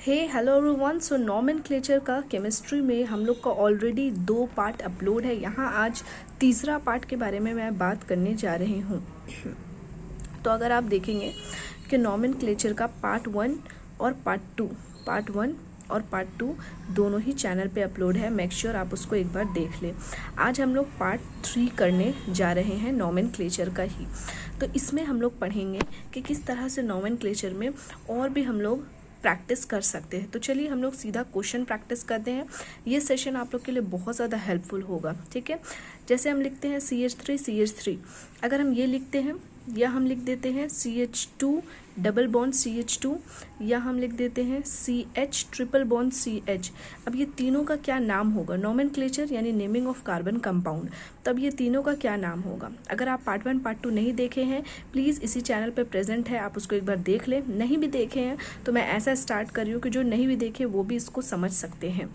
हे hello everyone. सो nomenclature का chemistry में हम लोग का ऑलरेडी 2 पार्ट अपलोड है। यहाँ आज तीसरा पार्ट के बारे में मैं बात करने जा रही हूँ। तो अगर आप देखेंगे कि नॉमेनक्लेचर का पार्ट 1 और पार्ट 2 दोनों ही चैनल पे अपलोड है। मेक श्योर आप उसको एक बार देख लें। आज हम लोग पार्ट 3 करने जा रहे हैं नॉमेनक्लेचर का ही। तो इसमें हम लोग पढ़ेंगे कि किस तरह से नॉमेनक्लेचर में और भी हम लोग प्रैक्टिस कर सकते हैं। तो चलिए हम लोग सीधा क्वेश्चन प्रैक्टिस करते हैं। ये सेशन आप लोग के लिए बहुत ज़्यादा हेल्पफुल होगा। ठीक है, जैसे हम लिखते हैं CH3 अगर हम ये लिखते हैं या हम लिख देते हैं CH2 डबल बॉन्ड CH2 या हम लिख देते हैं CH ट्रिपल बॉन्ड CH। अब ये तीनों का क्या नाम होगा? नॉमेनक्लेचर यानी नेमिंग ऑफ कार्बन कंपाउंड। तब ये तीनों का क्या नाम होगा? अगर आप पार्ट 1 पार्ट 2 नहीं देखे हैं, प्लीज़ इसी चैनल पे प्रेजेंट है, आप उसको एक बार देख लें। नहीं भी देखे हैं तो मैं ऐसा स्टार्ट कर रही हूँ कि जो नहीं भी देखे वो भी इसको समझ सकते हैं।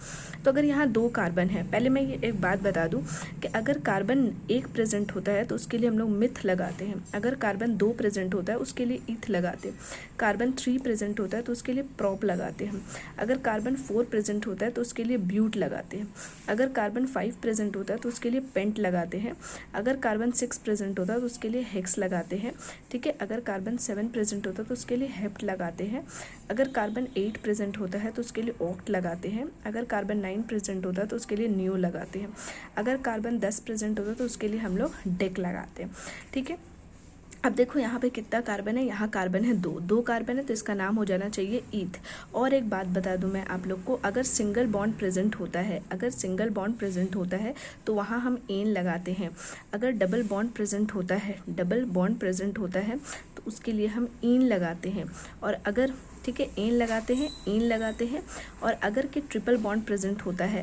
तो अगर यहाँ 2 कार्बन है, पहले मैं ये एक बात बता दूँ कि अगर कार्बन 1 प्रेजेंट होता है तो उसके लिए हम लोग मिथ लगाते हैं। अगर कार्बन 2 प्रेजेंट होता है उसके लिए ईथ लगाते हैं। कार्बन 3 प्रेजेंट होता है तो उसके लिए प्रोप लगाते हैं। अगर कार्बन 4 प्रेजेंट होता है तो उसके लिए ब्यूट लगाते हैं। अगर कार्बन 5 प्रेजेंट होता है तो उसके लिए पेंट लगाते हैं। अगर कार्बन 6 प्रेजेंट होता है तो उसके लिए हेक्स लगाते हैं। ठीक है, अगर कार्बन 7 प्रेजेंट होता है तो उसके लिए हेप्ट लगाते हैं। अगर कार्बन 8 प्रेजेंट होता है तो उसके लिए ऑक्ट लगाते हैं। अगर कार्बन 9 प्रेजेंट होता है तो उसके लिए न्यू लगाते हैं। अगर कार्बन 10 प्रेजेंट होता है तो उसके लिए हम लोग डेक लगाते हैं। ठीक है, अब देखो यहाँ पे कितना कार्बन है, यहाँ कार्बन है 2 कार्बन है तो इसका नाम हो जाना चाहिए ईथ। और एक बात बता दूं मैं आप लोग को, अगर सिंगल बॉन्ड प्रेजेंट होता है तो वहाँ हम एन लगाते हैं। अगर डबल बॉन्ड प्रेजेंट होता है तो उसके लिए हम इन लगाते हैं। और अगर ठीक है इन लगाते हैं। और अगर कि ट्रिपल बॉन्ड प्रेजेंट होता है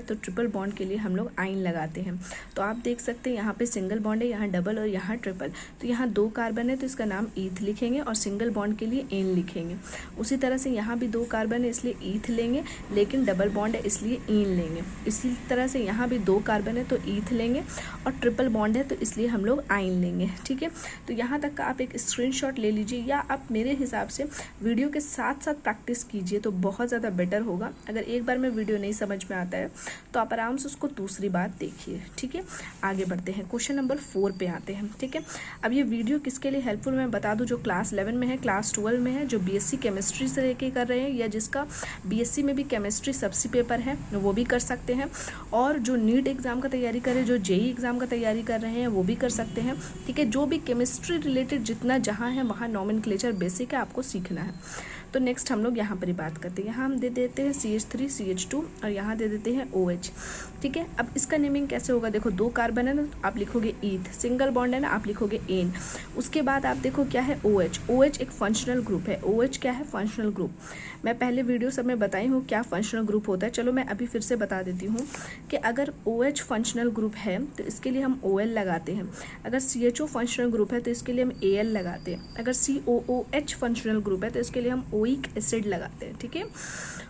तो ट्रिपल बॉन्ड के लिए हम लोग आइन लगाते हैं। तो आप देख सकते हैं यहाँ पे सिंगल बॉन्ड है, यहाँ डबल और यहाँ ट्रिपल। तो यहाँ 2 कार्बन है तो इसका नाम ईथ लिखेंगे और सिंगल बॉन्ड के लिए एन लिखेंगे। उसी तरह से यहाँ भी 2 कार्बन है इसलिए ईथ लेंगे, लेकिन डबल बॉन्ड है इसलिए इन लेंगे। इसी तरह से यहाँ भी 2 कार्बन है तो ईथ लेंगे और ट्रिपल बॉन्ड है तो इसलिए हम लोग आइन लेंगे। ठीक है, तो यहाँ तक का आप एक स्क्रीनशॉट ले लीजिए या आप मेरे हिसाब से वीडियो के साथ साथ प्रैक्टिस कीजिए तो बहुत ज़्यादा बेटर होगा। अगर एक बार में वीडियो नहीं समझ में आता है तो आप आराम से उसको दूसरी बार देखिए। ठीक है, आगे बढ़ते हैं, क्वेश्चन नंबर 4 पे आते हैं। ठीक है, अब ये वीडियो किसके लिए हेल्पफुल मैं बता दूं, जो क्लास 11 में है, क्लास 12 में है, जो BSc केमिस्ट्री से लेके कर रहे हैं या जिसका BSc में भी केमिस्ट्री सबसे पेपर है वो भी कर सकते हैं। और जो नीट एग्जाम का तैयारी कर रहे हैं, जो JEE एग्जाम का तैयारी कर रहे हैं वो भी कर सकते हैं। ठीक है, जो भी केमिस्ट्री रिलेटेड जितना जहाँ है वहाँ नॉमेनक्लेचर बेसिक है, आपको सीखना है। तो नेक्स्ट हम लोग यहाँ पर ही बात करते हैं। यहाँ हम दे देते हैं CH3 CH2 और यहाँ दे देते हैं OH। ठीक है, अब इसका नेमिंग कैसे होगा? देखो 2 कार्बन है ना तो आप लिखोगे ईथ, सिंगल बॉन्ड है ना आप लिखोगे एन। उसके बाद आप देखो क्या है OH एक फंक्शनल ग्रुप है। OH क्या है? Functional group. मैं पहले वीडियो सब में बताई हूँ क्या फंक्शनल ग्रुप होता है। चलो मैं अभी फिर से बता देती हूँ कि अगर OH फंक्शनल ग्रुप है तो इसके लिए हम OL लगाते हैं। अगर CHO फंक्शनल ग्रुप है तो इसके लिए हम AL लगाते हैं। अगर COOH फंक्शनल ग्रुप है तो इसके लिए हम ओइक एसिड लगाते हैं। ठीक है,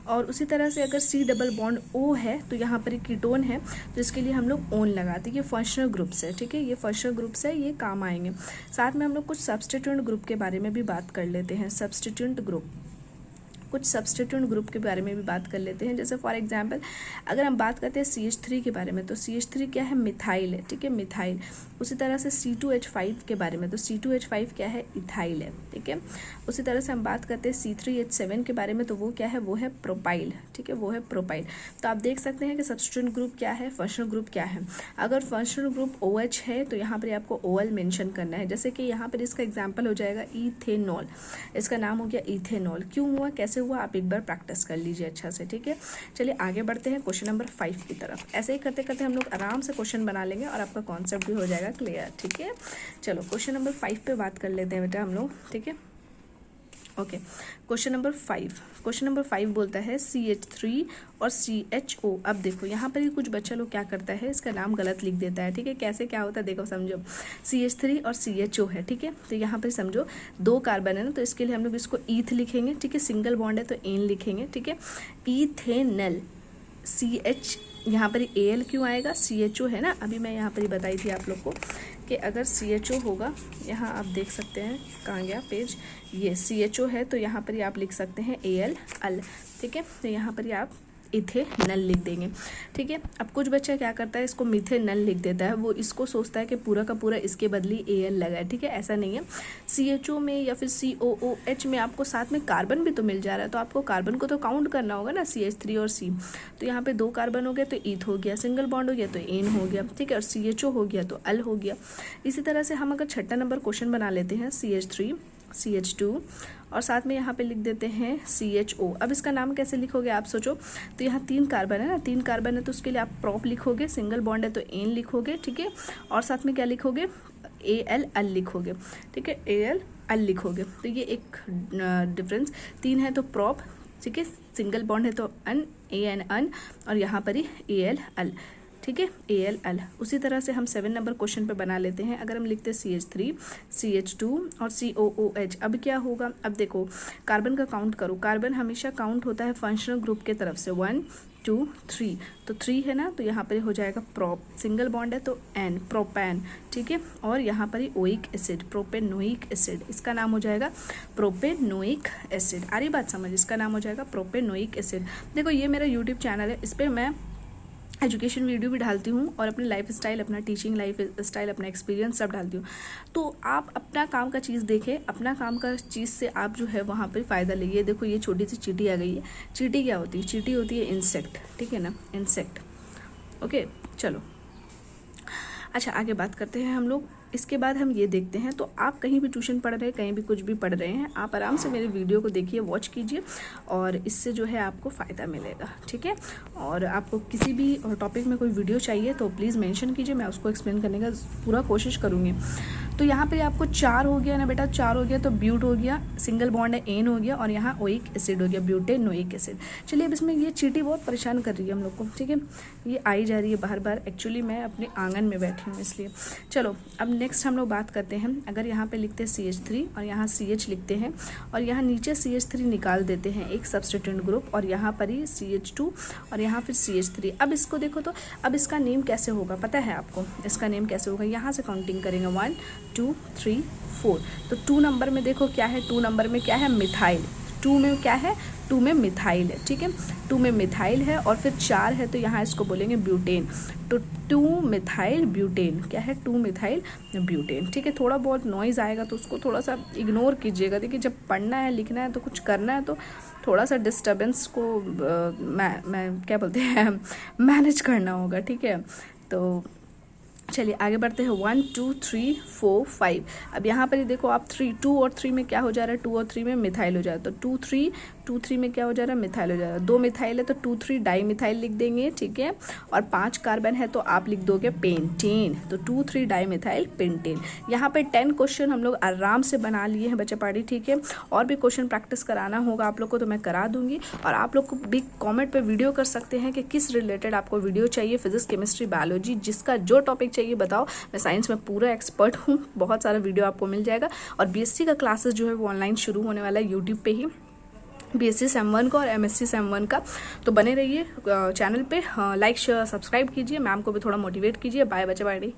और उसी तरह से अगर C डबल बॉन्ड O है तो यहाँ पर एक कीटोन है तो इसके लिए हम लोग ओन लगाते हैं। ये फंक्शनल ग्रुप्स है। ठीक है, ये फंक्शनल ग्रुप्स है, ये काम आएंगे। साथ में हम लोग कुछ सब्स्टिट्यूएंट ग्रुप के बारे में भी बात कर लेते हैं। कुछ सब्स्टिट्यूएंट ग्रुप के बारे में भी बात कर लेते हैं। जैसे फॉर एग्जांपल अगर हम बात करते हैं CH3 के बारे में तो CH3 क्या है? मिथाइल है। ठीक है, मिथाइल। उसी तरह से C2H5 के बारे में तो C2H5 क्या है? इथाइल है। ठीक है, उसी तरह से हम बात करते हैं C3H7 के बारे में तो वो क्या है? वो है प्रोपाइल। ठीक है, वो है प्रोपाइल। तो आप देख सकते हैं कि सब्स्टिट्यूएंट ग्रुप क्या है, फंक्शनल ग्रुप क्या है। अगर फंक्शनल ग्रुप OH है तो यहाँ पर आपको OL मेंशन करना है। जैसे कि यहाँ पर इसका एग्जाम्पल हो जाएगा इथेनॉल। इसका नाम हो गया इथेनॉल। क्यों हुआ, कैसे हुआ, आप एक बार प्रैक्टिस कर लीजिए अच्छा से। ठीक है, चलिए आगे बढ़ते हैं क्वेश्चन नंबर 5 की तरफ। ऐसे ही करते करते हम लोग आराम से क्वेश्चन बना लेंगे और आपका कॉन्सेप्ट भी हो जाएगा क्लियर। ठीक है, चलो क्वेश्चन नंबर 5 पे बात कर लेते हैं बेटा हम लोग। ठीक है, ओके, क्वेश्चन नंबर 5 बोलता है CH3 और CHO। अब देखो यहाँ पर ही कुछ बच्चा लोग क्या करता है, इसका नाम गलत लिख देता है। ठीक है, कैसे क्या होता है देखो समझो। CH3 और CHO है। ठीक है, तो यहाँ पर समझो 2 कार्बन है ना तो इसके लिए हम लोग इसको ईथ लिखेंगे। ठीक है, सिंगल बॉन्ड है तो एन लिखेंगे। ठीक है, इथेनल CH यहाँ पर Al क्यों आएगा, CHO है ना, अभी मैं यहाँ पर ही बताई थी आप लोग को कि अगर CHO होगा, यहाँ आप देख सकते हैं कहाँ गया पेज, ये CHO है तो यहाँ पर ही आप लिख सकते हैं Al अल, ठीक है। तो यहाँ पर ही आप इथेनल लिख देंगे, ठीक है। अब कुछ बच्चा क्या करता है, इसको मिथेनल लिख देता है, वो इसको सोचता है कि पूरा का पूरा इसके बदली Al लगा है, ठीक है। ऐसा नहीं है, CHO में या फिर COOH में आपको साथ में कार्बन भी तो मिल जा रहा है, तो आपको कार्बन को तो काउंट करना होगा ना, CH3 और C। तो यहाँ पे 2 कार्बन हो गया तो ईथ हो गया, सिंगल बॉन्ड हो गया तो एन हो गया, ठीक है, और CHO हो गया तो अल हो गया। इसी तरह से हम अगर 6 नंबर क्वेश्चन बना लेते हैं, CH3 CH2 और साथ में यहाँ पे लिख देते हैं CHO। अब इसका नाम कैसे लिखोगे आप सोचो, तो यहाँ 3 कार्बन है ना, 3 कार्बन है तो उसके लिए आप प्रॉप लिखोगे, सिंगल बॉन्ड है तो एन लिखोगे, ठीक है, और साथ में क्या लिखोगे, Al अल लिखोगे, ठीक है, Al अल लिखोगे। तो ये एक डिफरेंस, 3 है तो प्रॉप, ठीक है, सिंगल बॉन्ड है तो अन, AN अन, और यहाँ पर ही Al अल, ठीक है, Al अल। उसी तरह से हम 7 नंबर क्वेश्चन पे बना लेते हैं। अगर हम लिखते हैं CH3 CH2 और COOH, अब क्या होगा, अब देखो कार्बन का काउंट करो, कार्बन हमेशा काउंट होता है फंक्शनल ग्रुप के तरफ से, 1 2 3, तो 3 है ना, तो यहाँ पर हो जाएगा प्रॉप, सिंगल बॉन्ड है तो एन, प्रोपैन, ठीक है, और यहाँ पर ही ओइक एसिड, प्रोपेनोइक एसिड, इसका नाम हो जाएगा प्रोपेनोइक एसिड। आ रही बात समझ, इसका नाम हो जाएगा प्रोपेनोइक एसिड। देखो ये मेरा यूट्यूब चैनल है, इस पर मैं एजुकेशन वीडियो भी डालती हूँ और अपनी लाइफ स्टाइल, अपना टीचिंग लाइफ स्टाइल, अपना एक्सपीरियंस सब डालती हूँ। तो आप अपना काम का चीज़ देखें, अपना काम का चीज़ से आप जो है वहाँ पर फ़ायदा लीजिए। देखो ये छोटी सी चींटी आ गई है, चींटी क्या होती है, चींटी होती है इंसेक्ट, ठीक है ना, इंसेक्ट। ओके चलो, अच्छा आगे बात करते हैं हम लोग। इसके बाद हम ये देखते हैं, तो आप कहीं भी ट्यूशन पढ़ रहे हैं, कहीं भी कुछ भी पढ़ रहे हैं, आप आराम से मेरे वीडियो को देखिए, वॉच कीजिए, और इससे जो है आपको फ़ायदा मिलेगा, ठीक है। और आपको किसी भी टॉपिक में कोई वीडियो चाहिए तो प्लीज़ मेंशन कीजिए, मैं उसको एक्सप्लेन करने का पूरा कोशिश करूँगी। तो यहाँ पे आपको 4 हो गया ना बेटा, 4 हो गया तो ब्यूट हो गया, सिंगल बॉन्ड है एन हो गया, और यहाँ ओइक एसिड हो गया, ब्यूटेनोइक एसिड। चलिए अब इसमें ये चींटी बहुत परेशान कर रही है हम लोग को, ठीक है, ये आई जा रही है बार बार, एक्चुअली मैं अपने आंगन में बैठी हूँ इसलिए। चलो अब नेक्स्ट हम लोग बात करते हैं। अगर यहाँ पे लिखते हैं CH3 और यहाँ CH लिखते हैं, और यहाँ नीचे CH3 निकाल देते हैं एक सब्स्टिट्यूएंट ग्रुप, और यहाँ पर ही CH2 और यहाँ फिर CH3। अब इसको देखो तो अब इसका नेम कैसे होगा, पता है आपको इसका नेम कैसे होगा, यहाँ से काउंटिंग करेंगे 1 2 3 4। तो 2 नंबर में देखो क्या है, 2 नंबर में क्या है, मिथाइल, 2 में क्या है, 2 में मिथाइल है, ठीक है, 2 में मिथाइल है, और फिर 4 है तो यहाँ इसको बोलेंगे ब्यूटेन। तो 2 मिथाइल ब्यूटेन, क्या है, 2 मिथाइल ब्यूटेन, ठीक है। थोड़ा बहुत नॉइज़ आएगा तो उसको थोड़ा सा इग्नोर कीजिएगा। देखिए जब पढ़ना है, लिखना है, तो कुछ करना है तो थोड़ा सा डिस्टर्बेंस को मैं क्या बोलते हैं मैनेज करना होगा, ठीक है। तो चलिए आगे बढ़ते हैं, 1 2 3 4 5। अब यहाँ पर ही देखो आप 2 और 3 में क्या हो जा रहा है, 2 और 3 में मिथाइल हो जा रहा है, तो 2 3 में क्या हो जा रहा है, मिथाइल हो जा रहा है। 2 मिथाइल है तो 2 3 डाई मिथाइल लिख देंगे, ठीक है, और 5 कार्बन है तो आप लिख दोगे पेंटेन, तो 2 3 डाई मिथाइल पेंटेन। यहाँ पे 10 क्वेश्चन हम लोग आराम से बना लिए हैं बच्चा पार्टी, ठीक है। और भी क्वेश्चन प्रैक्टिस कराना होगा आप लोग को तो मैं करा दूंगी, और आप लोग को भी कॉमेंट पर वीडियो कर सकते हैं कि किस रिलेटेड आपको वीडियो चाहिए, फिजिक्स केमिस्ट्री बायोलॉजी, जिसका जो टॉपिक चाहिए बताओ। मैं साइंस में पूरा एक्सपर्ट हूँ, बहुत सारा वीडियो आपको मिल जाएगा। और BSc का क्लासेस जो है वो ऑनलाइन शुरू होने वाला है यूट्यूब पे ही, BSc सेम 1 का और MSc सेम 1 का। तो बने रहिए चैनल पे, लाइक शेयर सब्सक्राइब कीजिए, मैम को भी थोड़ा मोटिवेट कीजिए। बाय बच्चे, बाय।